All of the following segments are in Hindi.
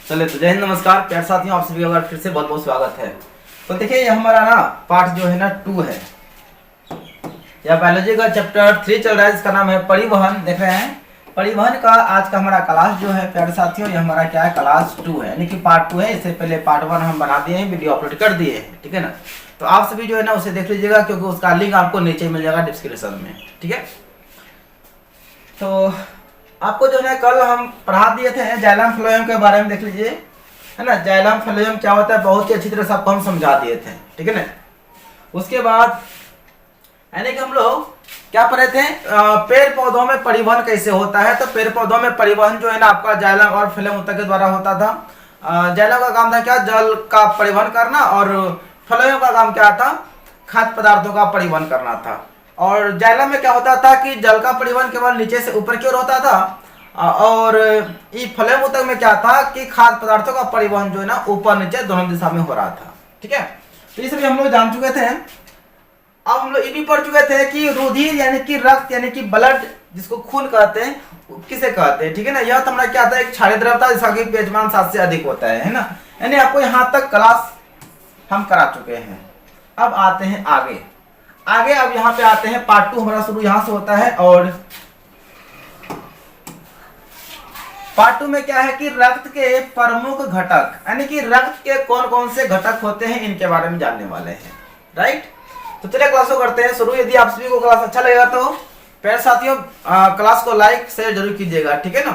चलिए तो जय हिंद, नमस्कार प्यार साथियों, आप सभी का फिर से बहुत बहुत स्वागत है। तो देखिए ये हमारा ना पार्ट जो है ना 2 है, या बायोलॉजी का चैप्टर 3 चल रहा है, जिसका नाम है परिवहन। देख रहे हैं परिवहन का आज का हमारा क्लास जो है प्यारे साथियों, ये हमारा क्या है, क्लास 2 है, यानी कि पार्ट 2 है। इससे पहले पार्ट 1 हम बना दिए हैं, वीडियो अपलोड कर दिए हैं, ठीक है ना। तो आप सभी जो है ना उसे देख लीजिएगा, क्योंकि उसका लिंक आपको नीचे मिल जाएगा डिस्क्रिप्शन में, ठीक है। तो आपको जो है कल हम पढ़ा दिए थे जाइलम फ्लोएम के बारे में, देख लीजिए, है ना। जाइलम फ्लोएम क्या होता है बहुत ही अच्छी तरह से आपको हम समझा दिए थे, ठीक है ना। उसके बाद यानी कि हम लोग क्या पढ़े थे, पेड़ पौधों में परिवहन कैसे होता है। तो पेड़ पौधों में परिवहन जो है ना आपका जाइलम और फ्लोएम ऊतक के द्वारा होता था। जाइलम का काम था क्या, जल का परिवहन करना, और फ्लोएम का काम क्या था, खाद्य पदार्थों का परिवहन करना था। और जाइलम में क्या होता था कि जल का परिवहन केवल नीचे से ऊपर की ओर होता था, और फ्लोएम ऊतक में क्या था कि खाद्य पदार्थों का परिवहन जो है ना ऊपर नीचे दोनों दिशा में हो रहा था, ठीक है। तो ये सभी हम लोग जान चुके थे। अब हम लोग ये भी पढ़ चुके थे कि रुधिर यानी कि रक्त यानी कि ब्लड, जिसको खून कहते हैं, किसे कहते हैं, ठीक है ना। यह तो हमारा क्या था, एक क्षारीय द्रव था जिसका कि पीएच 7 से अधिक होता है ना। यानी आपको यहाँ तक क्लास हम करा चुके हैं। अब आते हैं आगे। अब यहाँ पे आते हैं पार्ट 2 हमारा शुरू यहाँ से होता है। और पार्ट 2 में क्या है कि रक्त के प्रमुख घटक, यानी कि रक्त के कौन कौन से घटक होते हैं, इनके बारे में जानने वाले हैं, राइट। तो चलिए क्लास को करते हैं शुरू। यदि आप सभी को क्लास अच्छा लगेगा तो प्यारे साथियों क्लास को लाइक शेयर जरूर कीजिएगा, ठीक है ना।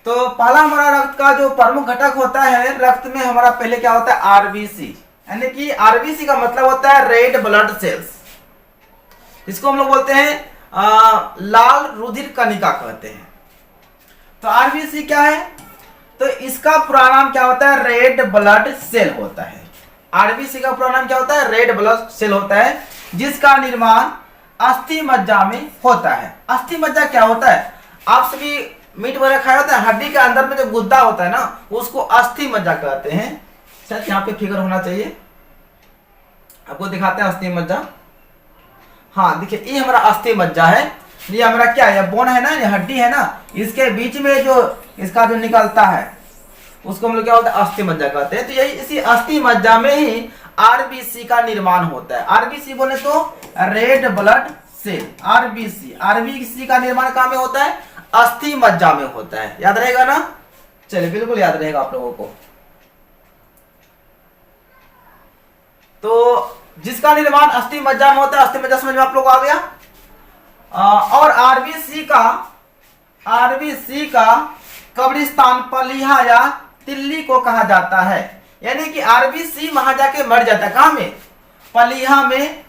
तो पहला हमारा रक्त का जो प्रमुख घटक होता है, रक्त में हमारा पहले क्या होता है, आरबीसी, यानी कि आरबीसी का मतलब होता है रेड ब्लड सेल्स। इसको हम लोग बोलते हैं लाल रुधिर कणिका कहते हैं। तो आरबीसी क्या है, तो इसका पूरा नाम क्या होता है, रेड ब्लड सेल होता है। आरबीसी का पूरा नाम क्या होता है, रेड ब्लड सेल होता है, जिसका निर्माण अस्थि मज्जा में होता है। अस्थि मज्जा क्या होता है, आप सभी मीट वगैरह खाया होता है, हड्डी के अंदर में जो गुद्दा होता है ना, उसको अस्थि मज्जा कहते हैं। शायद यहाँ पे फिगर होना चाहिए, आपको दिखाते हैं अस्थि मज्जा। हाँ देखिए, ये हमारा अस्थि मज्जा है। ये हमारा क्या है, बोन है ना, ये हड्डी है ना, इसके बीच में जो इसका जो निकलता है उसको हम लोग क्या बोलते हैं, अस्थि मज्जा कहते हैं। तो यही इसी अस्थि मज्जा में ही आरबीसी का निर्माण होता है। आरबीसी बोले तो रेड ब्लड सेल। आरबीसी का निर्माण कहाँ में होता है, अस्थि मज्जा में होता है। याद रहेगा ना, चलिए बिल्कुल याद रहेगा आप लोगों को। तो जिसका निर्माण अस्थि मज्जा में होता है, अस्थि मज्जा समझ में आप लोग आ गया। और आरबीसी का कब्रिस्तान, पलिहा या तिल्ली को कहा जाता है। यानी कि आरबीसी वहां जाके मर जाता है, कहां में, पलिहा में।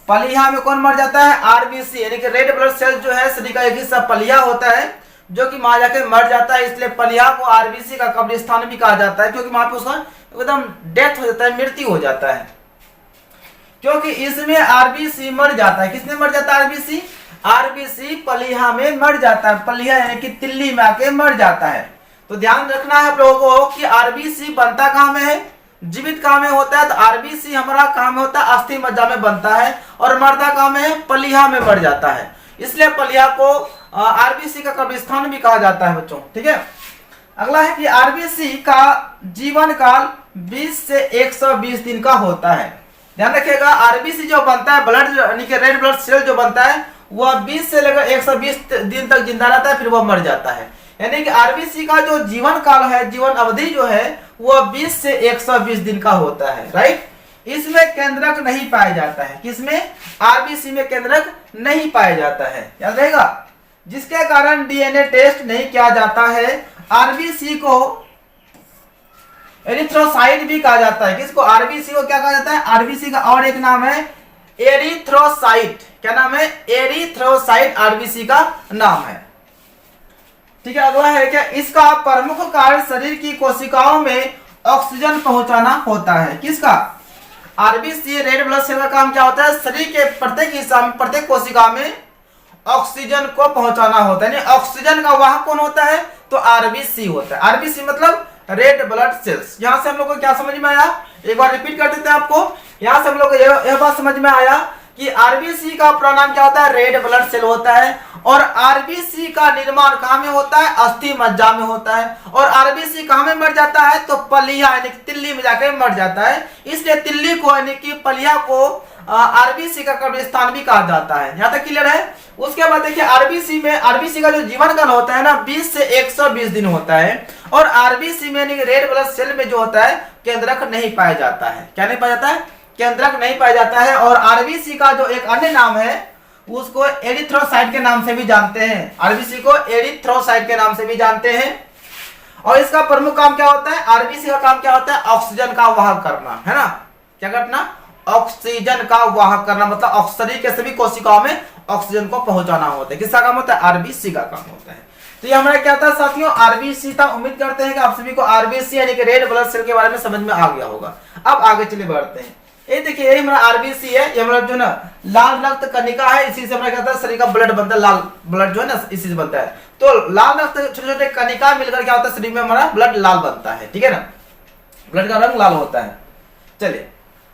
पलिहा में कौन मर जाता है, आरबीसी, यानी कि रेड ब्लड सेल जो है शरीर का एक हिस्सा पलिहा होता है, जो कि वहां जाके मर जाता है। इसलिए पलिहा को आरबीसी का कब्रिस्तान भी कहा जाता है, क्योंकि वहां पे उसका एकदम डेथ हो जाता है, मृत्यु हो जाता है, क्योंकि इसमें आरबीसी मर जाता है। किसमें मर जाता है, आरबीसी पलिहा में मर जाता है। पलिहा यानी कि तिल्ली में आके मर जाता है। तो ध्यान रखना है आप लोगों को कि आरबीसी बनता कहाँ में है, जीवित कहाँ में होता है। तो आरबीसी हमारा कहाँ में होता है, अस्थि मज्जा में बनता है, और मरता कहाँ में है, पलिहा में मर जाता है। इसलिए पलिहा को आरबीसी का कब्रिस्तान भी कहा जाता है बच्चों, ठीक है। अगला है कि आरबीसी का जीवन काल 20 से 120 दिन का होता है। ध्यान रखिएगा, आरबीसी जो बनता है, ब्लड यानी कि रेड ब्लड सेल जो बनता है, वह 20 से लेकर 120 दिन तक जिंदा रहता है, फिर वह मर जाता है। यानी कि आरबीसी का जो जीवन काल है, जीवन अवधि जो है, वह 20 से 120 दिन का होता है, राइट। इसमें केंद्रक नहीं पाया जाता है। किसमें, आरबीसी में केंद्रक नहीं पाया जाता है, याद रहेगा। जिसके कारण डीएनए टेस्ट नहीं किया जाता है। आरबीसी को एरिथ्रोसाइट भी कहा जाता है। किसको, आरबीसी को क्या कहा जाता है, आरबीसी का और एक नाम है एरिथ्रोसाइट। क्या नाम है, एरिथ्रोसाइट आरबीसी का नाम है, ठीक है। अगला है क्या, इसका प्रमुख कार्य शरीर की कोशिकाओं में ऑक्सीजन पहुंचाना होता है। किसका, आरबीसी रेड ब्लड सेल का काम क्या होता है, शरीर के प्रत्येक हिस्सा में, प्रत्येक कोशिका में ऑक्सीजन को पहुंचाना होता है। यानी ऑक्सीजन का वाहक कौन होता है, तो आरबीसी होता है। आरबीसी मतलब रेड ब्लड सेल्स। यहां से हम लोग को क्या समझ में आया, एक बार रिपीट कर देते हैं आपको। यहां से हम लोग को यह बात समझ में आया कि आरबीसी का पूरा नाम क्या होता है, रेड ब्लड सेल होता है। और आरबीसी का निर्माण कहाँ में होता है, अस्थि मज्जा में होता है। और आरबीसी कहाँ में मर जाता है, तो पलिया यानी कि तिल्ली में जाकर मर जाता है। इसलिए तिल्ली को यानी कि पलिया को आरबीसी का कब्रिस्तान भी कहा जाता है। यहाँ तक क्लियर है। उसके बाद देखिए आरबीसी का जो जीवन काल होता है ना 20 से 120 दिन होता है। और आरबीसी में यानी कि रेड ब्लड सेल में जो होता है केंद्रक नहीं पाया जाता है। क्या नहीं पाया जाता है, केंद्रक नहीं पाया जाता है। और आरबीसी का जो एक अन्य नाम है उसको एरिथ्रोसाइट के नाम से भी जानते हैं। आरबीसी को एरिथ्रोसाइट के नाम से भी जानते हैं। और इसका प्रमुख काम क्या होता है, आरबीसी का काम क्या होता है, ऑक्सीजन का वाहक करना, है ना। क्या करना, ऑक्सीजन का वाहक करना, मतलब शरीर के सभी कोशिकाओं में ऑक्सीजन को पहुंचाना होता है। किसका काम होता है, आरबीसी का काम होता है। तो ये हमारा क्या था साथियों, आरबीसी था। उम्मीद करते हैं कि आप सभी को आरबीसी यानी कि रेड ब्लड सेल के बारे में समझ में आ गया होगा। अब आगे चलिए बढ़ते हैं। ये देखिए यही हमारा आरबीसी है। ये हमारा जो ना लाल रक्त कणिका है, इसी से हमारा क्या होता है, शरीर का ब्लड बनता है। लाल ब्लड जो है ना इसी से बनता है। तो लाल रक्त छोटे छोटे कणिका मिलकर क्या होता है, शरीर में हमारा ब्लड लाल बनता है। ठीक है ना, ब्लड का रंग लाल होता है। चलिए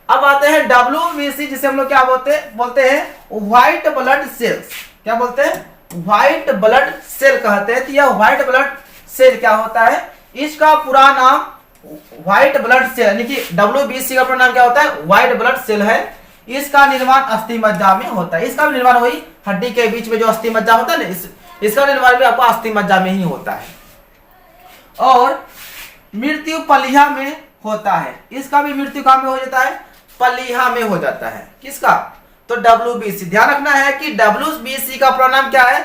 अब आते हैं डब्ल्यूबीसी, जिसे हम लोग क्या बोलते हैं व्हाइट ब्लड सेल्स। क्या बोलते हैं, व्हाइट ब्लड सेल कहते हैं। तो यह व्हाइट ब्लड सेल क्या होता है, इसका पूरा नाम व्हाइट ब्लड सेल यानी कि डब्ल्यूबीसी का पूरा नाम क्या होता है, व्हाइट ब्लड सेल है। इसका निर्माण अस्थि मज्जा में होता है। इसका निर्माण वही हड्डी के बीच में जो अस्थि मज्जा होता है ना, इसका निर्माण भी आपको अस्थि मज्जा में ही होता है। और मृत्यु पलिया में होता है। इसका भी मृत्यु कहाँ में हो जाता है, पलिया में हो जाता है। किसका, तो डब्ल्यूबीसी। ध्यान रखना है कि डब्ल्यूबीसी का पूरा नाम क्या है,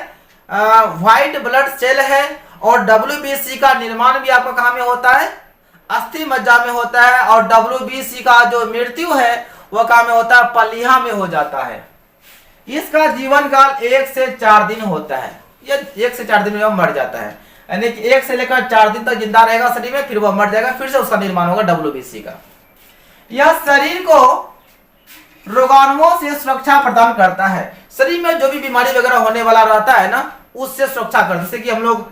व्हाइट ब्लड सेल है। और डब्ल्यूबीसी का निर्माण भी आपका कहाँ में होता है, अस्थि मज्जा में होता है। और डब्ल्यूबीसी का जो मृत्यु है वह कहाँ में होता है, पलिया में हो जाता है। इसका जीवन काल 1 से 4 दिन होता है। ये 1 से 4 दिन में मर जाता है, यानी कि 1 से लेकर 4 दिन तक जिंदा रहेगा शरीर में, फिर वह मर जाएगा, फिर से उसका निर्माण होगा डब्ल्यूबीसी का। यह शरीर को रोगाणुओं से सुरक्षा प्रदान करता है। शरीर में जो भी बीमारी वगैरह होने वाला रहता है ना उससे सुरक्षा करता है। जैसे कि हम लोग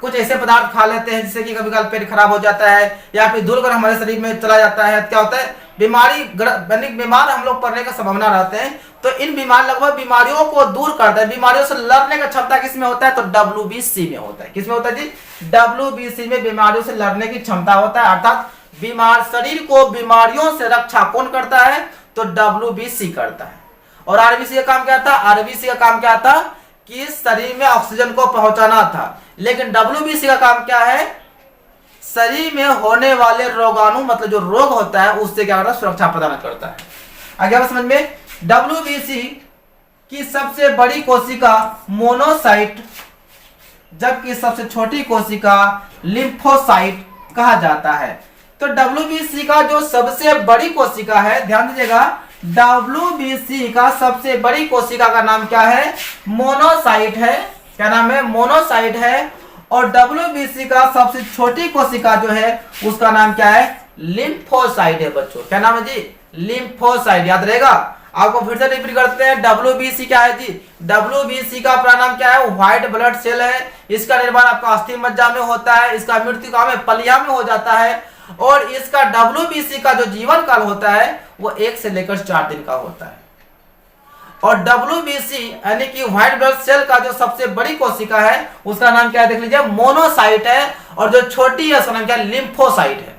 कुछ ऐसे पदार्थ खा लेते हैं जिससे कि कभी कभी पेट खराब हो जाता है या फिर धूल हमारे शरीर में चला जाता है, क्या होता है, बीमार हम लोग पड़ने का संभावना रहते हैं। तो इन लगभग बीमारियों को दूर करता है। बीमारियों से लड़ने का क्षमता किसमें होता है, तो डब्ल्यूबीसी में होता है। किसमें होता है जी, डब्ल्यूबीसी में बीमारियों से लड़ने की क्षमता होता है। अर्थात शरीर को बीमारियों से रक्षा कौन करता है, तो डब्ल्यूबीसी करता है। और आरबीसी का काम क्या था, आरबीसी का काम क्या था कि शरीर में ऑक्सीजन को पहुंचाना था। लेकिन डब्ल्यूबीसी का काम क्या है, शरीर में होने वाले रोगाणु मतलब जो रोग होता है उससे क्या करता है, सुरक्षा प्रदान करता है। आगे आप समझ में, डब्ल्यूबीसी की सबसे बड़ी कोशिका मोनोसाइट जबकि सबसे छोटी कोशिका लिम्फोसाइट कहा जाता है। तो डब्ल्यूबीसी का जो सबसे बड़ी कोशिका है, ध्यान दीजिएगा, डब्ल्यूबीसी का सबसे बड़ी कोशिका का नाम क्या है, मोनोसाइट है। क्या नाम है, मोनोसाइट है। और डब्ल्यूबीसी का सबसे छोटी कोशिका जो है उसका नाम क्या है, लिम्फोसाइट है बच्चों। क्या नाम है जी, लिम्फोसाइट। याद रहेगा, आपको फिर से रिपीट करते हैं, डब्ल्यूबीसी क्या है जी, डब्ल्यूबीसी का पूरा नाम क्या है, व्हाइट ब्लड सेल है। इसका निर्माण आपका अस्थि मज्जा में होता है। इसका मृत्यु कहाँ में, पलिया में हो जाता है। और इसका डब्ल्यूबीसी का जो जीवन काल होता है वो 1 से लेकर 4 दिन का होता है। और डब्ल्यूबीसी यानी कि व्हाइट ब्लड सेल का जो सबसे बड़ी कोशिका है उसका नाम क्या है, देख लीजिए, मोनोसाइट है। और जो छोटी है उसका नाम क्या है, लिम्फोसाइट है।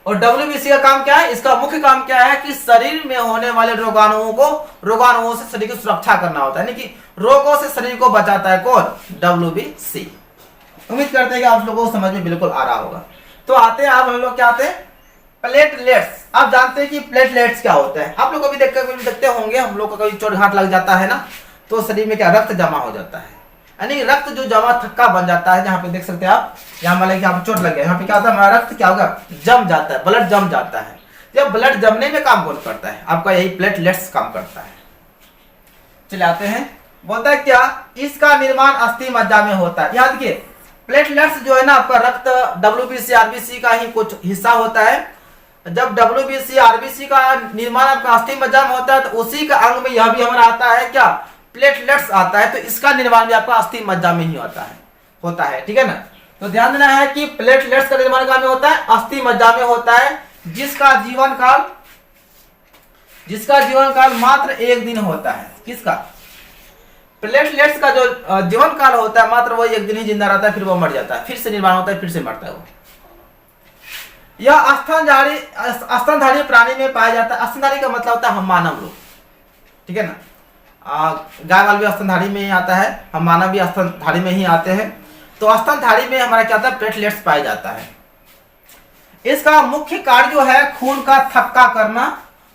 और डब्ल्यूबीसी का काम क्या है, इसका मुख्य काम क्या है कि शरीर में होने वाले रोगाणुओं से शरीर की सुरक्षा करना होता है, यानी कि रोगों से शरीर को बचाता है कौन, डब्ल्यूबीसी। उम्मीद करते हैं कि आप लोगों को समझ में बिल्कुल आ रहा होगा। तो आते हैं आप हम लोग क्या आते हैं, प्लेटलेट्स। आप जानते हैं कि प्लेटलेट्स क्या होता है, आप लोग कभी देखते होंगे, हम लोग का कभी चोट घाट लग जाता है ना तो शरीर में क्या रक्त जमा हो जाता है, यानी रक्त जो जमा थक्का बन जाता है। जहाँ पे देख सकते हैं आप, यहाँ मान लीजिए चोट लग गया, यहाँ पे क्या होता है, हमारा रक्त क्या होगा, जम जाता है, ब्लड जम जाता है। जब ब्लड जमने में काम कौन करता है, आपका यही प्लेटलेट्स काम करता है। चले आते हैं, बोलता है क्या, इसका निर्माण अस्थि मज्जा में होता है। याद देखिए, प्लेटलेट्स जो है ना आपका रक्त डब्ल्यूबीसी आरबीसी का ही कुछ हिस्सा होता है। जब डब्ल्यूबीसी आरबीसी का निर्माण आपका अस्थि मज्जा में होता है तो उसी का अंग में यह भी हमारा आता है क्या, प्लेटलेट्स आता है। तो इसका निर्माण भी आपका अस्थि मज्जा में ही होता है। ठीक है ना, तो ध्यान देना है कि प्लेटलेट्स का निर्माण कहाँ में होता है, अस्थि मज्जा में होता है। जिसका जीवन काल जिसका जीवन काल मात्र 1 दिन होता है। किसका? प्लेटलेट्स का जो जीवन काल होता है मात्र वो 1 दिन ही जिंदा रहता है, फिर वो मर जाता है, फिर से निर्माण होता है, फिर से मरता है वो। यह स्तनधारी प्राणी में पाया जाता है। स्तनधारी का मतलब होता है हम मानव लोग, ठीक है ना। गाय वाल भी स्तनधारी में ही आता है, हम मानव भी स्तनधारी में ही आते हैं। तो स्तनधारी में हमारा क्या होता है? प्लेटलेट्स पाया जाता है। इसका मुख्य कार्य जो है खून का थक्का करना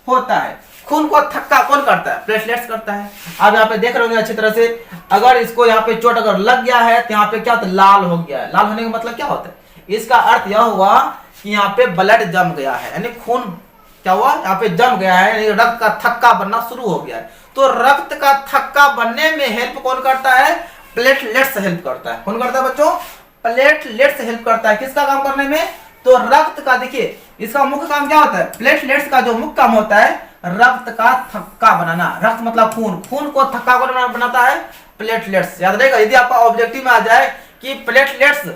होता है। खून को थक्का कौन करता है? प्लेटलेट्स करता है। आप यहाँ पे देख रहे होंगे अच्छी तरह से, अगर इसको यहाँ पे चोट अगर लग गया है तो यहाँ पे क्या होता है? लाल हो गया है। लाल होने का मतलब क्या होता है? इसका अर्थ यह हुआ कि यहाँ पे ब्लड जम गया है, यानी खून क्या हुआ? यहाँ पे जम गया है, यानी रक्त का थक्का बनना शुरू हो गया है। तो रक्त का थक्का बनने में हेल्प कौन करता है? प्लेटलेट्स हेल्प करता है। कौन करता है बच्चों? प्लेटलेट्स हेल्प करता है। किसका काम करने में? तो रक्त का, देखिए इसका मुख्य काम क्या होता है? प्लेटलेट्स का जो मुख्य काम होता है रक्त का थक्का बनाना। रक्त मतलब खून, खून को थक्का कौन बनाता है? प्लेटलेट्स। याद रहेगा, यदि आपका ऑब्जेक्टिव में आ जाए कि प्लेटलेट्स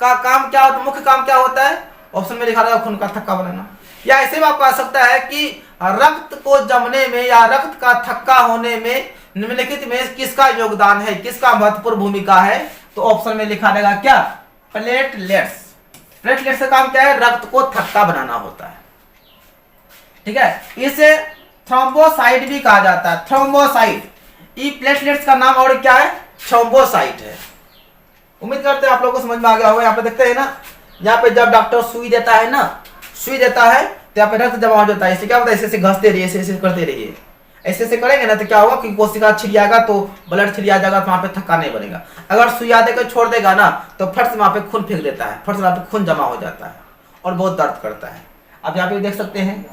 का काम क्या होता है, मुख्य काम क्या होता है, ऑप्शन में लिखा रहेगा खून का थक्का बनाना। या ऐसे में आपको आ सकता है कि रक्त को जमने में या रक्त का थक्का होने में निम्नलिखित में किसका योगदान है, किसका महत्वपूर्ण भूमिका है? तो ऑप्शन में लिखा रहेगा क्या? प्लेटलेट्स। प्लेटलेट्स का काम क्या है? रक्त को थक्का बनाना होता है, ठीक है। इसे थ्रोम्बोसाइट भी कहा जाता है। थ्रोम्बोसाइट, ई प्लेटलेट्स का नाम और क्या है? थ्रोम्बोसाइट है। उम्मीद करते हैं आप लोगों को समझ में आ गया होगा। यहाँ पे देखते हैं ना, यहाँ पे जब डॉक्टर सुई देता है ना, सुई देता है तो यहाँ पे रक्त जमा हो जाता है। इससे क्या होता है? ऐसे घसते रहिए, ऐसे करते रहिए, ऐसे करेंगे ना तो क्या होगा कि कोशिका छिड़ियागा तो ब्लड छिड़िया जाएगा, तो वहां पे थक्का नहीं बनेगा। अगर सुइया देकर छोड़ देगा ना तो फट से वहां पे खून फेंक देता है, फट से वहां पे खून जमा हो जाता है और बहुत दर्द करता है। अब यहाँ पे देख सकते हैं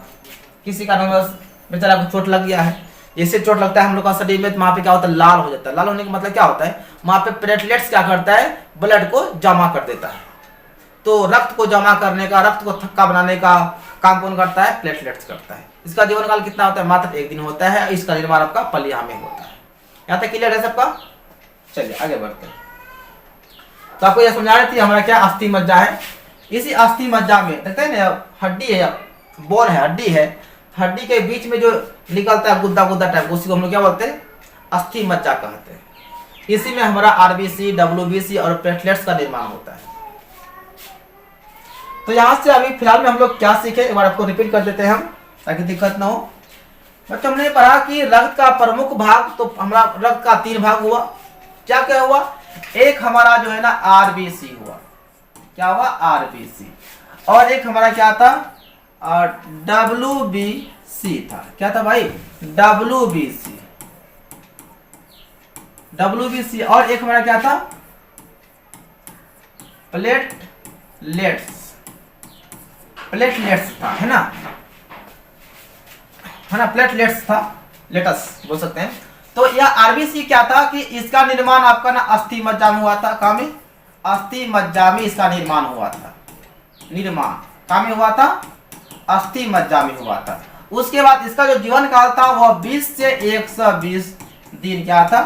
किसी का बेचारा को चोट लग गया है, जैसे चोट लगता है हम लोग का शरीर में, तो वहां पे क्या होता है? लाल हो जाता है। लाल होने का मतलब क्या होता है? वहां पे प्लेटलेट्स क्या करता है? ब्लड को जमा कर देता है। तो रक्त को जमा करने का, रक्त को थक्का बनाने का काम कौन करता है? प्लेटलेट्स करता है। इसका जीवन काल कितना होता है? मात्र 1 दिन होता है। इसका निर्माण आपका पलिया में होता है। यहाँ तक क्लियर है सबका? चलिए आगे बढ़ते हैं। तो आपको यह समझा रही थी हमारा क्या अस्थि मज्जा है। इसी अस्थि मज्जा में देखते हैं ना, हड्डी है, बोन है, हड्डी है, हड्डी के बीच में जो निकलता है गुद्दा गुद्दा टाइप, उसी को हम लोग क्या बोलते हैं? अस्थि मज्जा कहते हैं। इसी में हमारा आरबीसी, डब्ल्यूबीसी और प्लेटलेट्स का निर्माण होता है। तो यहाँ से अभी फिलहाल में हम लोग क्या सीखे, एक बार आपको रिपीट कर देते हैं हम, ताकि दिक्कत ना हो। बच्चों हमने पढ़ा कि रक्त का प्रमुख भाग, तो हमारा रक्त का 3 भाग हुआ। क्या क्या हुआ? एक हमारा जो है ना आरबीसी हुआ। क्या हुआ? आरबीसी। और एक हमारा क्या था? डब्ल्यूबीसी था। क्या था भाई? डब्ल्यूबीसी। डब्ल्यूबीसी। और एक हमारा क्या था? प्लेटलेट्स। प्लेटलेट्स था, है ना, है ना, प्लेटलेट्स था, लेटस बोल सकते हैं। तो यह आरबीसी क्या था कि इसका निर्माण आपका ना अस्थि मज्जा में हुआ था। कहाँ में? अस्थि मज्जा में इसका निर्माण हुआ था। निर्माण कहाँ में हुआ था? अस्थि मज्जा में हुआ था। उसके बाद इसका जो जीवन काल था वह 20 से 120 दिन क्या था?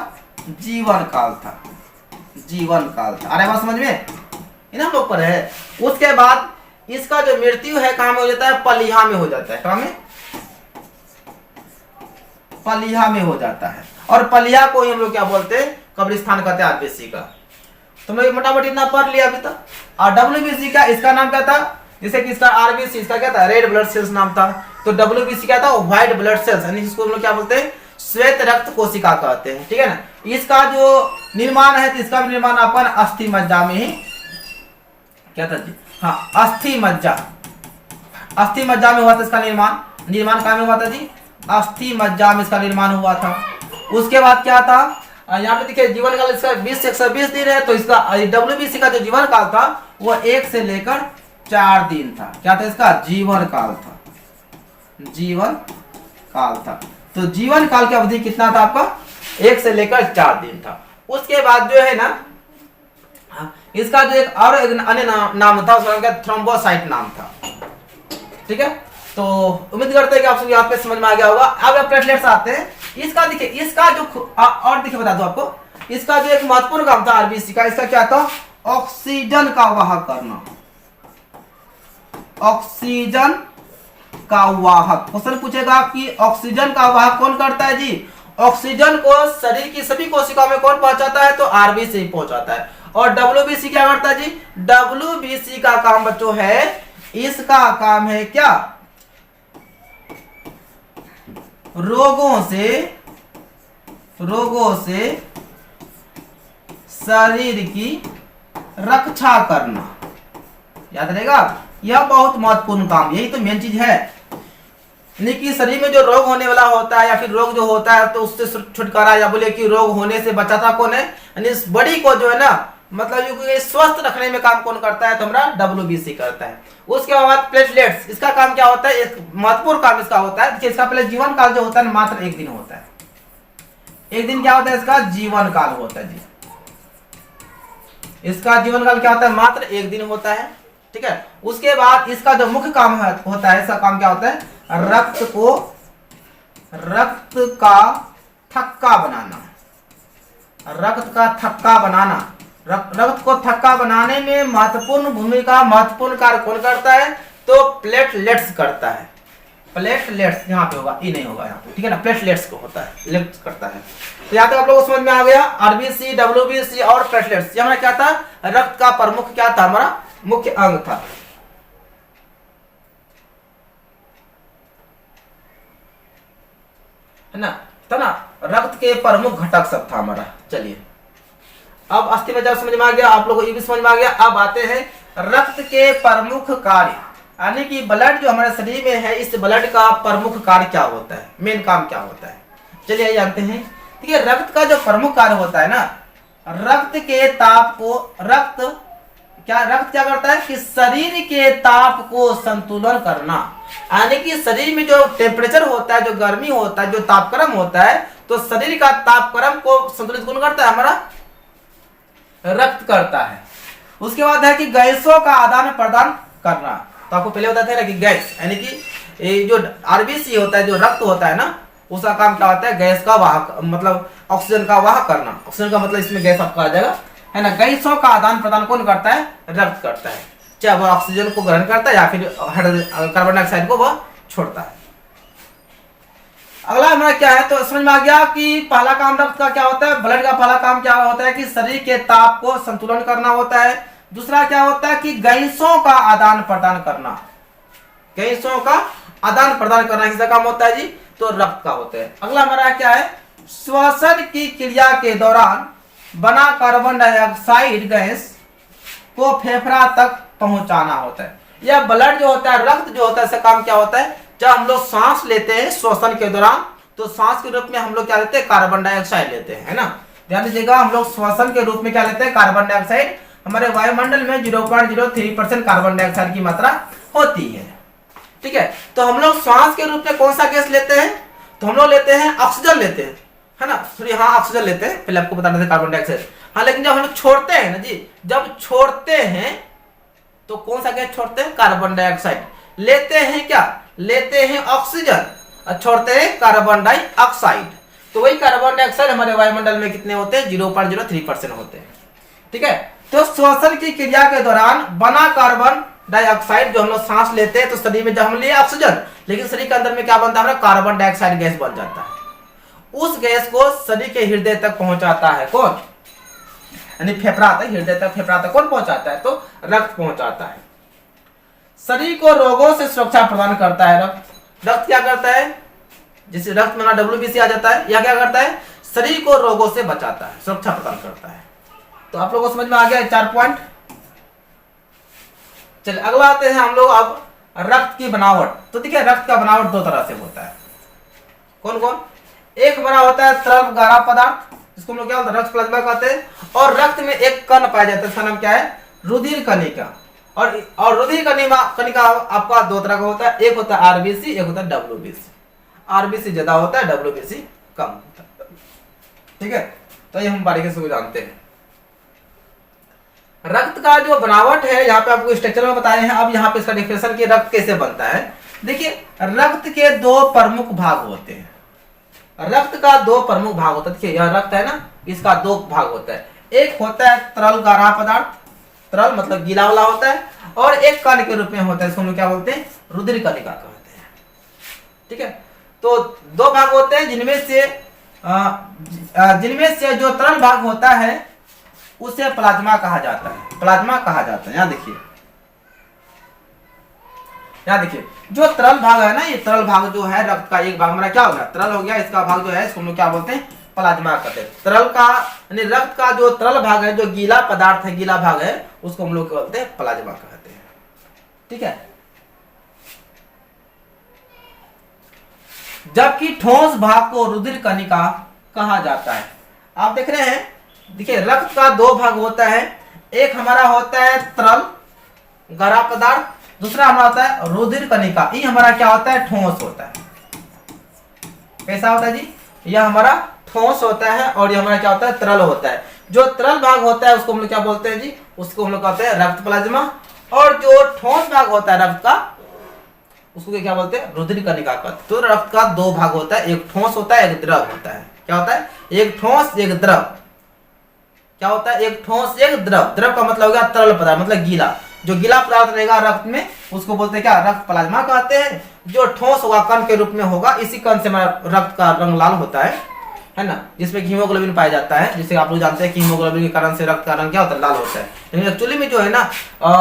जीवन काल था। जीवन काल था। अरे बात समझ में? इन हम लोग पर है। उसके बाद इसका जो मृत्यु है कहाँ में हो जाता है? पलिहा में हो जाता है। कहाँ में? पलिहा में हो जाता है। और पलिहा को ही हम लोग क्या बोलते हैं? कब्रिस्तान कहते हैं आरबीसी का। तुम लोग मोटामोटी इतना पढ़ लिया अभी तक। और डब्ल्यूबीसी का इसका नाम क्या था? जैसे कि इसका आरबीसी इसका क्या था? रेड ब्लड सेल्स नाम था। तो डब्ल्यूबीसी क्या था? व्हाइट ब्लड सेल्स, यानी इसको हम लोग क्या बोलते हैं? श्वेत रक्त कोशिका कहते हैं, ठीक है ना। इसका जो निर्माण है तो इसका भी निर्माण अपन अस्थि मज्जा में ही क्या था जी? हाँ, अस्थि मज्जा। अस्थि मज्जा में हुआ था इसका निर्माण। निर्माण कहाँ में हुआ था जी? अस्थि मज्जा में इसका निर्माण हुआ था। उसके बाद क्या था? यहाँ पे देखिए जीवन काल इसका 20 से 120 दिन है। तो इसका डब्ल्यूबीसी का जो जीवन काल था वो 1 से लेकर 4 दिन था। क्या था इसका? जीवन काल था। जीवन काल था। तो जीवन काल की अवधि कितना था आपका? 1 से लेकर 4 दिन था। उसके बाद जो है ना इसका जो एक और अन्य नाम था, उसका थ्रोम्बोसाइट नाम था, ठीक है। तो उम्मीद करते हैं कि आप सब यहाँ पे समझ में आ गया होगा। अब प्लेटलेट्स आते हैं। इसका देखिए, इसका जो और देखिए बता दो आपको, इसका जो एक महत्वपूर्ण काम था आरबीसी का, इसका क्या था? ऑक्सीजन का वाहक करना। ऑक्सीजन का वाहक। क्वेश्चन पूछेगा कि ऑक्सीजन का वाहक कौन करता है जी? ऑक्सीजन को शरीर की सभी कोशिकाओं में कौन पहुंचाता है? तो आरबीसी पहुंचाता है। और डब्ल्यूबीसी क्या करता है जी? डब्ल्यूबीसी का काम बच्चों है, इसका काम है क्या? रोगों से शरीर की रक्षा करना। याद रहेगा, यह बहुत महत्वपूर्ण काम, यही तो मेन चीज है। यानी कि शरीर में जो रोग होने वाला होता है या फिर रोग जो होता है तो उससे छुटकारा, या बोले कि रोग होने से बचाता कौन है? यानी इस बॉडी को जो है ना, मतलब ये स्वस्थ रखने में काम कौन करता है? तो हमारा डब्ल्यूबीसी करता है। उसके बाद प्लेटलेट्स, इसका काम क्या होता है? एक महत्वपूर्ण काम इसका होता है। देखिए, इसका पहले जीवन काल जो होता है मात्र 1 दिन होता है। 1 दिन क्या होता है? इसका जीवन काल होता है जी। इसका जीवन काल क्या होता है? मात्र 1 दिन होता है। ठीक है, उसके बाद इसका जो मुख्य काम होता है, इसका काम क्या होता है? रक्त का थक्का बनाना। रक्त का थक्का बनाना, रक्त को थक्का बनाने में महत्वपूर्ण कार्य कौन करता है? तो प्लेटलेट्स करता है। प्लेटलेट्स यहाँ पे होगा, ये नहीं होगा यहाँ पे, ठीक है ना? प्लेटलेट्स को होता है, लेट्स करता है। तो यहाँ तक आप लोगों को समझ में आ गया। आरबीसी, डब्ल्यूबीसी और प्लेटलेट्स, ये हमारा क्या था? रक्त का प्रमुख क्या था? हमारा मुख्य अंग था। है ना? था ना? रक्त के प्रमुख घटक सब था हमारा। चलिए, अब अस्थि मज्जा समझ में आ गया, आप लोगों को ये भी समझ में आ गया। अब आते हैं रक्त के प्रमुख कार्य, यानी कि ब्लड जो हमारे शरीर में है, इस ब्लड का प्रमुख कार्य क्या होता है? मेन काम क्या होता है? चलिए जानते हैं। ठीक है, रक्त का जो प्रमुख कार्य होता है ना, रक्त के ताप को रक्त क्या करता है कि शरीर के ताप को संतुलन करना। यानी कि शरीर में जो टेम्परेचर होता है, जो गर्मी होता है, जो तापक्रम होता है, तो शरीर का तापक्रम को संतुलित कौन करता है? हमारा रक्त करता है। उसके बाद है कि गैसों का आदान प्रदान करना। तो आपको पहले बताया था ना कि गैस, यानी कि जो आरबीसी होता है, जो रक्त होता है ना, उसका काम क्या होता है? गैस का वाहक, मतलब ऑक्सीजन का वाहक करना। ऑक्सीजन का मतलब इसमें गैस आपका आ जाएगा, है ना? गैसों का आदान प्रदान कौन करता है? रक्त करता है। चाहे वह ऑक्सीजन को ग्रहण करता है या फिर कार्बन डाइऑक्साइड को वह छोड़ता है। अगला हमारा क्या है? तो समझ में आ गया कि पहला काम रक्त का क्या होता है? ब्लड का पहला काम क्या होता है? कि शरीर के ताप को संतुलन करना होता है। दूसरा क्या होता है? कि गैसों का आदान प्रदान करना। गैसों का आदान प्रदान करना किसका काम होता है जी? तो रक्त का होता है। अगला हमारा क्या है? श्वसन की क्रिया के दौरान बना कार्बन डाइऑक्साइड गैस को फेफड़ा तक पहुंचाना होता है। यह ब्लड जो होता है, रक्त जो होता है, इसका काम क्या होता है? जब हम लोग सांस लेते हैं श्वसन के दौरान, तो सांस के रूप में हम लोग क्या लेते हैं? कार्बन डाइऑक्साइड लेते हैं, है ना? ध्यान दीजिएगा, हम लोग श्वसन के रूप में क्या लेते हैं? Carbon dioxide. हमारे वायुमंडल में 0.03% कार्बन डाइऑक्साइड की मात्रा होती है। ठीक है, तो हम लोग श्वास के रूप में कौन सा गैस लेते हैं? तो हम लोग लेते हैं ऑक्सीजन लेते हैं, है ना? सॉरी, हाँ, ऑक्सीजन लेते हैं। पहले आपको बता रहे थे कार्बन डाइऑक्साइड। हाँ, लेकिन जब हम लोग छोड़ते हैं ना जी, जब छोड़ते हैं तो कौन सा गैस छोड़ते हैं? Carbon dioxide. लेते हैं क्या? लेते हैं ऑक्सीजन और छोड़ते हैं कार्बन डाइऑक्साइड। तो वही कार्बन डाइऑक्साइड हमारे वायुमंडल में कितने होते हैं? 0.03% होते हैं। ठीक है, तो श्वसन की क्रिया के दौरान बना कार्बन डाइऑक्साइड जो हम लोग सांस लेते हैं, तो शरीर में जब हम लिए ऑक्सीजन, लेकिन शरीर के अंदर में क्या बनता है? कार्बन डाइऑक्साइड गैस बन जाता है। उस गैस को शरीर के हृदय तक पहुंचाता है कौन? यानी फेफड़ा तक, हृदय तक, फेफड़ा तक कौन पहुंचाता है? तो रक्त पहुंचाता है। शरीर को रोगों से सुरक्षा प्रदान करता है रक्त। रक्त क्या करता है? जिसे रक्त में डब्ल्यूबीसी आ जाता है, या क्या करता है? शरीर को रोगों से बचाता है, सुरक्षा प्रदान करता है। तो आप लोगों को समझ में आ गया 4 पॉइंट। चलिए अगला आते हैं हम लोग अब रक्त की बनावट। तो देखिए, रक्त का बनावट 2 तरह से होता है। कौन कौन? एक बना होता है तरल गाढ़ा पदार्थ, जिसको हम लोग क्या बोलते हैं? रक्त प्लाज्मा कहते हैं। और रक्त में एक कण पाया जाता है, इसका नाम क्या है? रुधिर कणिका। और रुधिर कणिका आपका 2 तरह का होता है। एक होता है आरबीसी, एक होता है डब्ल्यूबीसी। आरबीसी ज्यादा होता है, डब्ल्यूबीसी कम होता है। ठीक है, तो ये हम बारीकी से जानते हैं। रक्त का जो बनावट है, यहाँ पे आपको स्ट्रक्चर में बताए हैं। अब यहाँ पे इसका डिफिनेशन कि रक्त कैसे बनता है। देखिए, रक्त के 2 प्रमुख भाग होते हैं। रक्त का 2 प्रमुख भाग होता है। देखिए, यह रक्त है ना, इसका 2 भाग होता है। एक होता है तरल गाढ़ा पदार्थ, तरल मतलब गीला वाला होता है, और एक कण के रूप में होता है, इसको हम क्या बोलते हैं? रुधिर कणिका कहते हैं। ठीक है। तो दो भाग होते हैं जिनमें से जो तरल भाग होता है उसे प्लाज्मा कहा जाता है, प्लाज्मा कहा जाता है। यहाँ देखिए, यहाँ देखिए जो तरल भाग है ना, ये तरल भाग जो है रक्त का एक भाग हमारा क्या हो गया, तरल हो गया। इसका भाग जो है इसको हम लोग क्या बोलते हैं, प्लाज्मा कहते हैं। तरल का यानी रक्त का जो तरल भाग है, जो गीला पदार्थ है, गीला भाग है, उसको हम लोग क्या बोलते हैं, प्लाज्मा कहते हैं। ठीक है। जबकि ठोस भाग को रुधिर कणिका कहा जाता है। आप देख रहे हैं, देखिए रक्त का दो भाग होता है, एक हमारा होता है तरल गहरा पदार्थ, दूसरा हमारा होता है रुधिर कणिका। ये हमारा क्या होता है, ठोस होता है। कैसा होता है जी, यह हमारा ठोस होता है और यह हमारा क्या होता है, तरल होता है। जो तरल भाग होता है उसको हम लोग क्या बोलते हैं जी, उसको हम लोग कहते हैं रक्त प्लाज्मा। और जो ठोस भाग होता है रक्त का, उसको क्या बोलते हैं, रुधिर कणिका कहते हैं। तो रक्त का दो भाग होता है, एक ठोस होता है, एक द्रव होता है। क्या होता है, एक ठोस एक द्रव। क्या होता है, एक ठोस एक द्रव। द्रव का मतलब हो गया तरल पदार्थ, मतलब गीला। जो गीला पदार्थ रहेगा रक्त में उसको बोलते हैं क्या, रक्त प्लाज्मा कहते हैं। जो ठोस होगा कण के रूप में होगा, इसी कण से हमारा रक्त का रंग लाल होता है ना, जिसमें हीमोग्लोबिन पाया जाता है। जिसे आप लोग जानते हैं कि हीमोग्लोबिन के कारण से रक्त का रंग क्या होता है, लाल होता है। लेकिन एक्चुअली में जो है ना,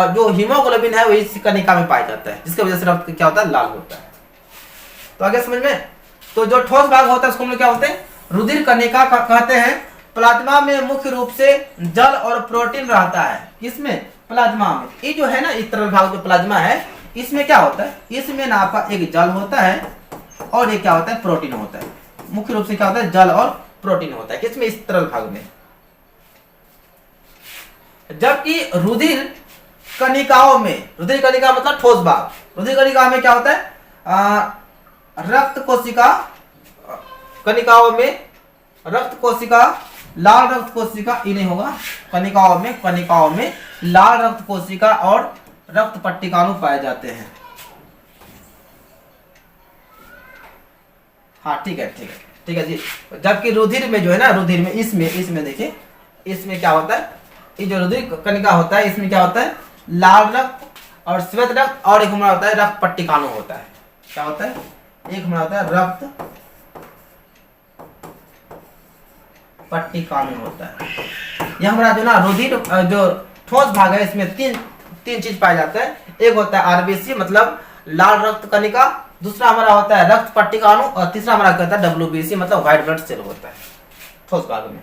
जो हीमोग्लोबिन है वो इसी कणिका में पाया जाता है, जिसकी वजह से रक्त क्या होता है, लाल होता है। तो आगे समझ में, तो जो ठोस भाग होता है उसको हम लोग क्या बोलते हैं, रुधिर कणिका कहते हैं। प्लाज्मा में मुख्य रूप से जल और प्रोटीन रहता है। किसमें, प्लाज्मा में। ये जो है ना, इस तरल भाग जो प्लाज्मा है, इसमें क्या होता है, इसमें ना आपका एक जल होता है और ये क्या होता है, प्रोटीन होता है। मुख्य रूप से क्या होता है, जल और प्रोटीन होता है। किसमें, इस तरल भाग में। जबकि रुधिर कणिकाओं में, रुधिर कणिका मतलब ठोस भाग, रुधिर कणिका में क्या होता है, रक्त कोशिका कणिकाओं में, रक्त कोशिका, लाल रक्त कोशिका, ये नहीं होगा, कणिकाओं में लाल रक्त कोशिका और रक्त पट्टिकाणु पाए जाते हैं। हाँ ठीक है जी। जबकि रुधिर में जो है ना, रुधिर में इसमें देखिए, इसमें क्या होता है, ये जो रुधिर कणिका होता है इसमें क्या होता है, लाल रक्त और श्वेत रक्त, और एक हमारा होता है रक्त पट्टिकाणु होता है। क्या होता है, एक हमारा होता है रक्त पट्टिकाणु होता है। यह हमारा जो ना रुधिर जो ठोस भाग है, इसमें तीन चीज पाया जाता है। एक होता है आरबीसी मतलब लाल रक्त कणिका, दूसरा हमारा होता है रक्त पट्टिकाणु, और तीसरा हमारा कहता है WBC मतलब व्हाइट ब्लड सेल होता है ठोस भाग में।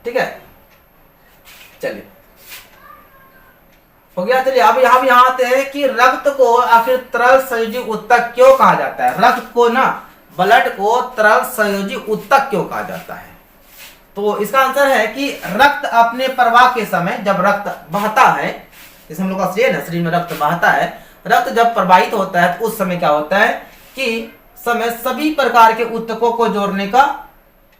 ठीक है, चलिए हो गया। चलिए अब यहाँ आते हैं कि रक्त को आखिर तरल संयोजी उत्तक क्यों कहा जाता है। रक्त को ना, ब्लड को तरल संयोजी उत्तक क्यों कहा जाता है। तो इसका आंसर है कि रक्त अपने प्रवाह के समय, जब रक्त बहता है, जैसे हम लोग का शरीर में रक्त बहता है, रक्त जब प्रवाहित होता है तो उस समय क्या होता है कि समय सभी प्रकार के उत्तकों को जोड़ने का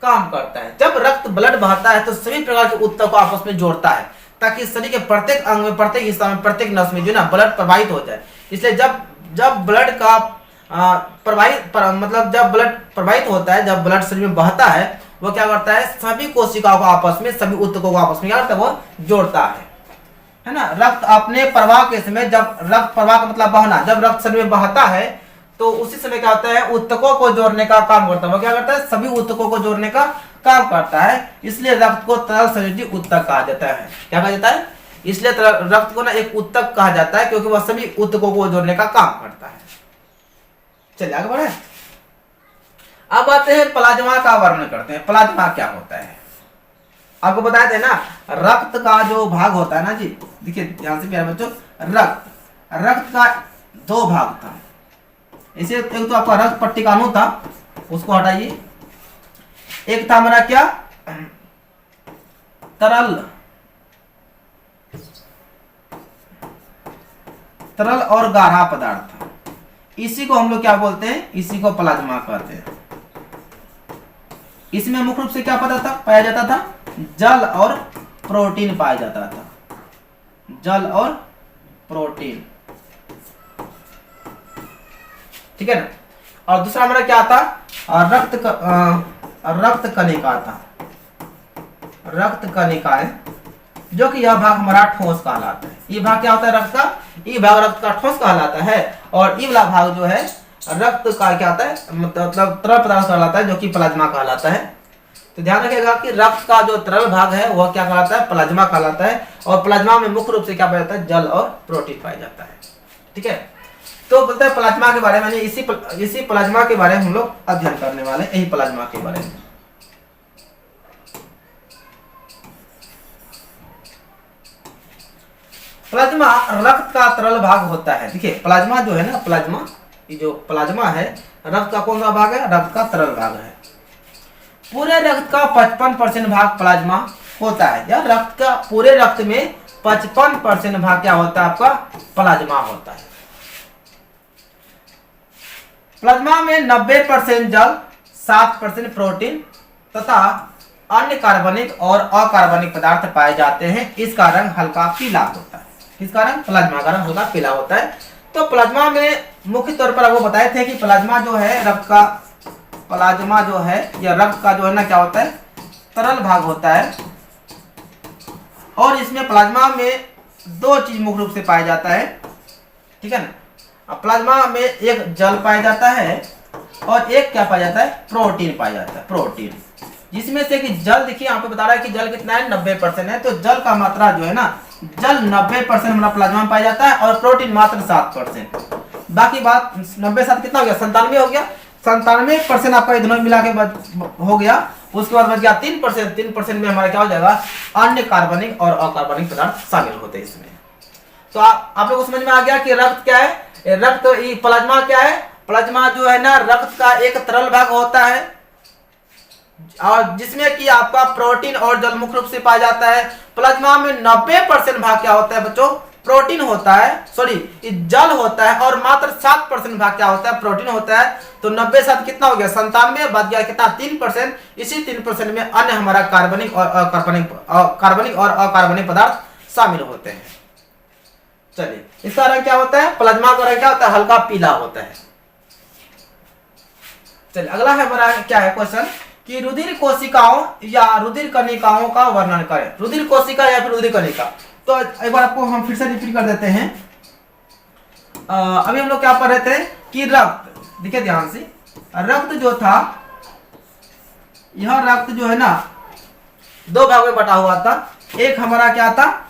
काम करता है। जब रक्त ब्लड बहता है तो सभी प्रकार के उत्तक को आपस में जोड़ता है, ताकि शरीर के प्रत्येक अंग में, प्रत्येक हिस्सा में, प्रत्येक नस में जो ना ब्लड प्रवाहित हो जाए। इसलिए जब ब्लड का मतलब जब ब्लड प्रवाहित होता है, जब ब्लड शरीर में बहता है, वो क्या करता है, सभी कोशिकाओं को आपस में, सभी उत्तकों को आपस में क्या करता है, वो जोड़ता है ना। रक्त अपने प्रवाह के समय, जब रक्त प्रवाह का मतलब बहना, जब रक्त शरीर में बहता है तो उसी समय क्या होता है, उत्तकों को जोड़ने का काम करता है। वो क्या करता है, सभी उत्तकों को जोड़ने का काम करता है। इसलिए रक्त को तरल संयोजी उत्तक कहा जाता है। क्या कहा जाता है, इसलिए रक्त को ना एक उत्तक कहा जाता है, क्योंकि वह सभी उत्तकों को जोड़ने का काम करता है। चलिए आगे बढ़े। अब आते हैं प्लाज्मा का वर्णन करते हैं। प्लाज्मा क्या होता है, आपको बताया थे ना, रक्त का जो भाग होता है ना जी, देखिए ध्यान से प्यारे बच्चों, रक्त का दो भाग था। इसे एक तो आपका रक्त पट्टिकाणु था, उसको हटाइए। एक था हमारा क्या, तरल और गाढ़ा पदार्थ था। इसी को हम लोग क्या बोलते हैं, इसी को प्लाज्मा कहते हैं। इसमें मुख्य रूप से क्या पाया जाता था, जल और प्रोटीन पाया जाता था, जल और प्रोटीन। ठीक है ना। और दूसरा हमारा क्या था, रक्त कणिका था, रक्त कणिका है, जो कि यह भाग हमारा ठोस कहलाता है। ये भाग क्या होता है, रक्त का, ये भाग रक्त का ठोस कहलाता है। और ये वाला भाग जो है रक्त का क्या आता है, मतलब तरल पदार्थ कहलाता है, जो कि प्लाज्मा कहलाता है। तो ध्यान रखिएगा कि रक्त का जो तरल भाग है वह क्या कहलाता है, प्लाज्मा कहलाता है। और प्लाज्मा में मुख्य रूप से क्या पाया जाता है, जल और प्रोटीन पाया जाता है। ठीक है, तो बोलते हैं प्लाज्मा के बारे में, इसी प्लाज्मा के बारे में हम लोग अध्ययन करने वाले हैं, यही प्लाज्मा के बारे में। प्लाज्मा रक्त का तरल भाग होता है। देखिए प्लाज्मा जो है ना, प्लाज्मा, ये जो प्लाज्मा है रक्त का कौन सा भाग है, रक्त का तरल भाग है। पूरे रक्त का 55% भाग प्लाज्मा होता है, या रक्त का पूरे रक्त में 55% भाग क्या होता है, आपका प्लाज्मा होता है। प्लाज्मा में 90% जल, 7% प्रोटीन तथा अन्य कार्बनिक और अकार्बनिक पदार्थ पाए जाते हैं। इसका रंग हल्का पीला होता है। इसका रंग, प्लाज्मा का रंग हल्का पीला होता है। तो प्लाज्मा में मुख्य तौर पर वो बताए थे कि प्लाज्मा जो है रक्त का, प्लाज्मा जो है या रक्त का जो है ना क्या होता है, तरल भाग होता है। और इसमें प्लाज्मा में दो चीज मुख्य रूप से पाया जाता है। ठीक है ना, प्लाज्मा में एक जल पाया जाता है और एक क्या पाया जाता है, प्रोटीन पाया जाता है, प्रोटीन। जिसमें से कि जल, देखिए यहाँ पे बता रहा है कि जल कितना है, 90% है। तो जल का मात्रा जो है ना, जल 90% हमारा प्लाज्मा में पाया जाता है और प्रोटीन मात्र 7%। बाकी बात 90-7 कितना हो गया, 97 हो गया। 97% आपका दोनों मिला के हो गया। उसके बाद बच गया 3%। 3% में हमारा क्या हो जाएगा, अन्य कार्बनिक और अकार्बनिक पदार्थ शामिल होते हैं इसमें। तो आप लोग को समझ में आ गया कि रक्त क्या है, रक्त, प्लाज्मा क्या है। प्लाज्मा जो है ना रक्त का एक तरल भाग होता है, और जिसमें कि आपका प्रोटीन और जल मुख्य रूप से पाया जाता है। प्लाज्मा में 90% भाग क्या होता है बच्चों, प्रोटीन होता है, सॉरी जल होता है, और मात्र 7% भाग क्या होता है, प्रोटीन होता है। तो 90-7 कितना हो गया, 97, बच गया कितना, 3%। इसी 3% में अन्य हमारा कार्बनिक और अकार्बनिक पदार्थ शामिल होते हैं। चलिए, इसका रंग क्या होता है, प्लाज्मा का रंग क्या होता है, हल्का पीला होता है। चलिए अगला है हमारा क्या है क्वेश्चन, कि रुधिर कोशिकाओं या रुधिर कणिकाओं का वर्णन करें। रुधिर कोशिका या फिर रुधिर कणिका। तो एक बार आपको हम फिर से रिपीट कर देते हैं। अभी हम लोग क्या पढ़ रहे थे कि रक्त, देखिए ध्यान से, रक्त जो था, यह रक्त जो है ना दो भाग में बटा हुआ था। एक हमारा क्या था,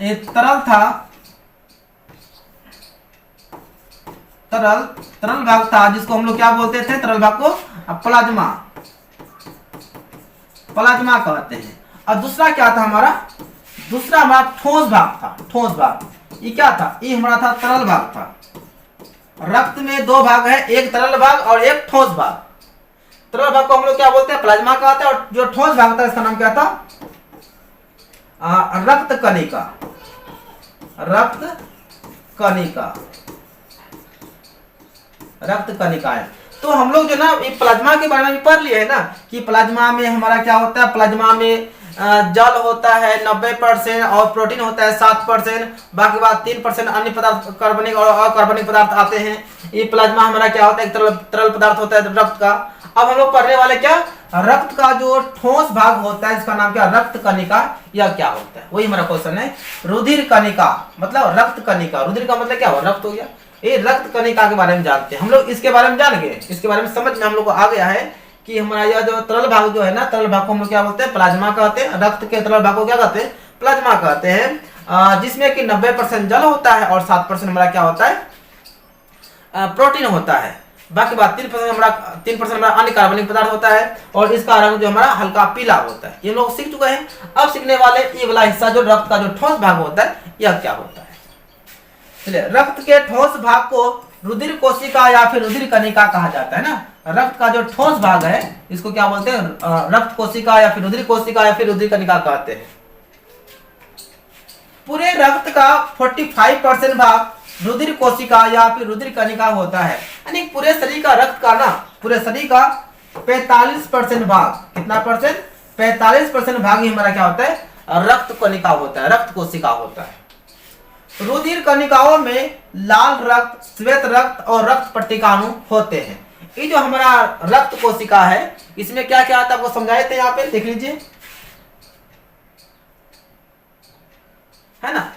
एक तरल था, तरल भाग था, जिसको हम लोग क्या बोलते थे, तरल भाग को प्लाज्मा कहते हैं। और दूसरा क्या था हमारा, दूसरा हमारा ठोस भाग था। ठोस भाग ये क्या था, ये हमारा था तरल भाग था। रक्त में दो भाग है, एक तरल भाग और एक ठोस भाग। तरल भाग को हम लोग क्या बोलते हैं, प्लाज्मा कहते हैं। और जो ठोस भाग था इसका नाम क्या था, रक्त कणिका। रक्त कणिका है। तो हम लोग जो ना ये प्लाज्मा के बारे में पढ़ लिए है ना, कि प्लाज्मा में हमारा क्या होता है, प्लाज्मा में जल होता है 90% और प्रोटीन होता है 7%। बाकी बात 3% अन्य पदार्थ, कार्बनिक और अकार्बनिक पदार्थ आते हैं। ये प्लाज्मा हमारा क्या होता है, एक तरल पदार्थ होता है रक्त का। अब हम लोग पढ़ने वाले क्या, रक्त का जो ठोस भाग होता है इसका नाम क्या, रक्त कणिका, या क्या होता है, वही हमारा क्वेश्चन है। रुधिर कणिका मतलब रक्त कणिका, रुधिर का मतलब क्या हुआ, रक्त हो गया। ये रक्त कणिका के बारे में जानते हैं हम लोग। इसके बारे में जान गए, इसके बारे में समझ में हम लोग को आ गया है कि हमारा यह जो तरल भाग जो है ना, तरल भाग को हम लोग क्या बोलते हैं, प्लाज्मा कहते हैं। रक्त के तरल भाग को क्या कहते हैं, प्लाज्मा कहते हैं। जिसमें कि 90% जल होता है और 7% हमारा क्या होता है, प्रोटीन होता है। बाकी बात 3% हमारा अन्य कार्बनिक पदार्थ होता है। और इसका रंग जो हमारा हल्का पीला होता है। ये लोग सीख चुके हैं। अब सीखने वाले ये वाला हिस्सा जो रक्त का जो ठोस भाग होता है, यह क्या होता है। चलिए, रक्त के ठोस भाग को रुधिर कोशिका या फिर रुधिर कणिका कहा जाता है ना। रक्त का जो ठोस भाग है इसको क्या बोलते हैं, रक्त कोशिका या फिर रुधिर कोशिका या फिर रुधिर कणिका कहते हैं। पूरे रक्त का 45% भाग रुधिर कोशिका या फिर रुधिर कणिका होता है। यानी पूरे शरीर का रक्त का ना, पूरे शरीर का 45% भाग, कितना परसेंट, 45% भाग ही हमारा क्या होता है, रक्त कणिका होता है, रक्त कोशिका होता है। रुधिर कणिकाओं में लाल रक्त, श्वेत रक्त और रक्त पट्टिकाणु होते हैं। ये जो हमारा रक्त कोशिका है इसमें क्या क्या आता है, आपको समझाए थे, यहाँ पे देख लीजिए, है ना,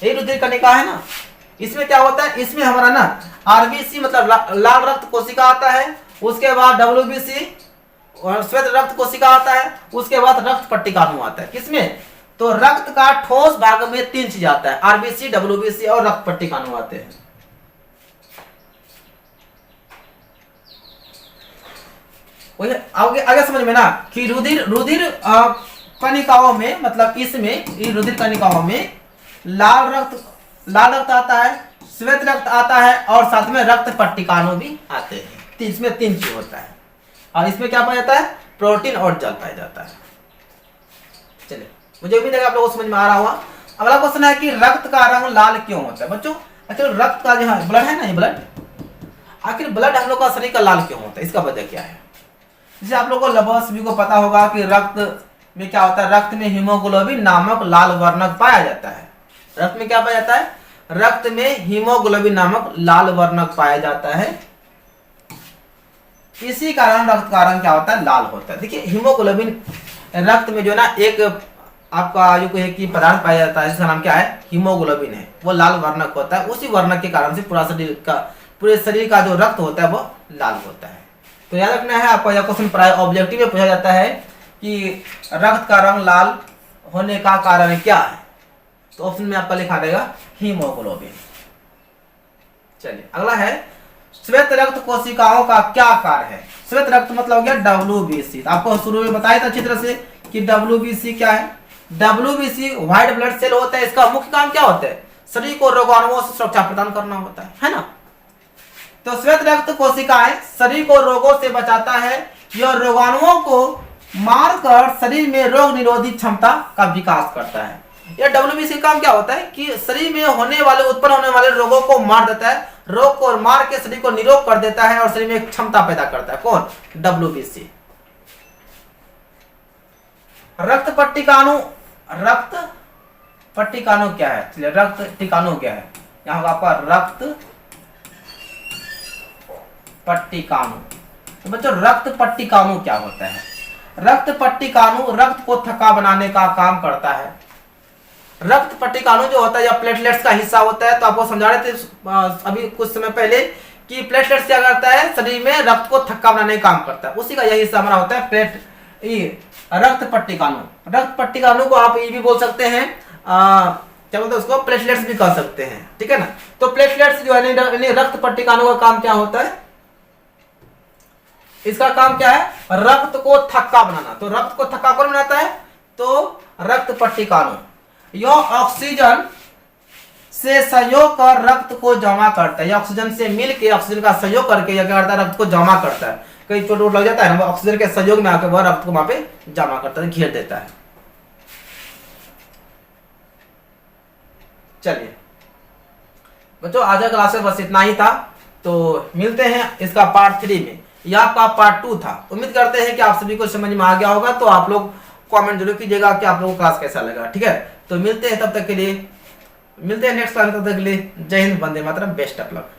ये रुधिर कणिका है ना। इसमें क्या होता है, इसमें हमारा ना आरबीसी मतलब लाल रक्त कोशिका आता है, उसके बाद डब्ल्यूबीसी और श्वेत रक्त कोशिका आता है, उसके बाद रक्त पट्टिकाणु आता है। किसमें? तो रक्त का ठोस भाग में 3 चीज आता है, आरबीसी, डब्ल्यूबीसी और रक्त पट्टिकाणु आते हैं। आगे समझ में ना कि रुधिर कणिकाओं में, मतलब इसमें रुधिर कणिकाओं में लाल रक्त आता है, श्वेत रक्त आता है और साथ में रक्त पट्टिकाणु भी आते हैं। इसमें 3 चीज होता है और इसमें क्या पाया जाता है? प्रोटीन और जल पाया जाता है। चलिए, मुझे उम्मीद है कि आप लोगों को समझ में आ रहा होगा। अगला क्वेश्चन है कि रक्त का रंग लाल क्यों होता है? बच्चों आखिर रक्त का जो ब्लड है ना, ये ब्लड, आखिर ब्लड हम लोग का शरीर का लाल क्यों होता है? इसका वजह क्या है? जैसे आप लोगों को लगभग सभी को पता होगा कि रक्त में क्या होता है, रक्त में हीमोग्लोबिन नामक लाल वर्णक पाया जाता है। रक्त में क्या पाया जाता है? रक्त में हीमोग्लोबिन नामक लाल वर्णक पाया जाता है। इसी कारण रक्त का रंग क्या होता है? लाल होता है। देखिए हीमोग्लोबिन रक्त में जो ना एक आपका जो है कि पदार्थ पाया जाता है जिसका नाम क्या है? हीमोग्लोबिन है। वो लाल वर्णक होता है, उसी वर्णक के कारण से पूरे शरीर का जो रक्त होता है वो लाल होता है। तो याद रखना है आपको, यह क्वेश्चन प्राय ऑब्जेक्टिव में पूछा जाता है कि रक्त का रंग लाल होने का कारण क्या है? तो ऑप्शन में आपका लिखा रहेगा हीमोग्लोबिन। चलिए अगला है, श्वेत रक्त कोशिकाओं का क्या कार्य है? श्वेत रक्त मतलब हो गया डब्ल्यूबीसी। आपको शुरू में बताया था अच्छी तरह से कि डब्ल्यूबीसी क्या है। डब्ल्यूबीसी व्हाइट ब्लड सेल होता है। इसका मुख्य काम क्या होता है? शरीर को रोगाणुओं से सुरक्षा प्रदान करना होता है ना। तो श्वेत रक्त कोशिकाएं शरीर को रोगों से बचाता है। यह रोगाणुओं को मारकर शरीर में रोग निरोधी क्षमता का विकास करता है। यह डब्ल्यूबीसी का काम क्या होता है कि शरीर में उत्पन्न होने वाले रोगों को मार देता है, रोग को मार के शरीर को निरोग कर देता है और शरीर में एक क्षमता पैदा करता है। कौन? डब्ल्यूबीसी। रक्त पट्टिकाणु क्या है? चलिए रक्त टिकाणु क्या है? यहाँ आपका रक्त पट्टिकाणु। तो बच्चों रक्त पट्टिकाणु क्या होता है? रक्त पट्टिकाणु रक्त को थक्का बनाने का काम करता है। रक्त पट्टिकाणु जो होता है या प्लेटलेट्स का हिस्सा होता है। तो आपको समझा रहे थे अभी कुछ समय पहले कि प्लेटलेट्स क्या करता है? शरीर में रक्त को थक्का बनाने का काम करता है। उसी का यही हिस्सा हमारा होता है रक्त पट्टिकाणु। रक्त पट्टिकाणु को आप ये भी बोल सकते हैं, क्या बोलते हैं उसको? प्लेटलेट्स भी कह सकते हैं, ठीक है ना। तो प्लेटलेट्स जो है रक्त पट्टिकाणु का काम क्या होता है? इसका काम क्या है? रक्त को थक्का बनाना। तो रक्त को थक्का कौन बनाता है? तो रक्त पट्टिकाणु। यह ऑक्सीजन से सहयोग कर रक्त को जमा करता है। ऑक्सीजन से मिलकर ऑक्सीजन का सहयोग करके क्या करता है? रक्त को जमा करता है। कहीं चोट वोट लग जाता है ना, ऑक्सीजन के सहयोग में आकर वह रक्त को वहां पे जमा करता है, घेर देता है। चलिए बच्चों आज का क्लास में बस इतना ही था। तो मिलते हैं इसका पार्ट 3 में। यह आपका पार्ट 2 था। उम्मीद करते हैं कि आप सभी को समझ में आ गया होगा। तो आप लोग कमेंट जरूर कीजिएगा कि आप लोगों को क्लास कैसा लगा, ठीक है। तो मिलते हैं तब तक के लिए, मिलते हैं नेक्स्ट क्लास में। तब तक के लिए जय Hind, Vande Mataram, best of luck.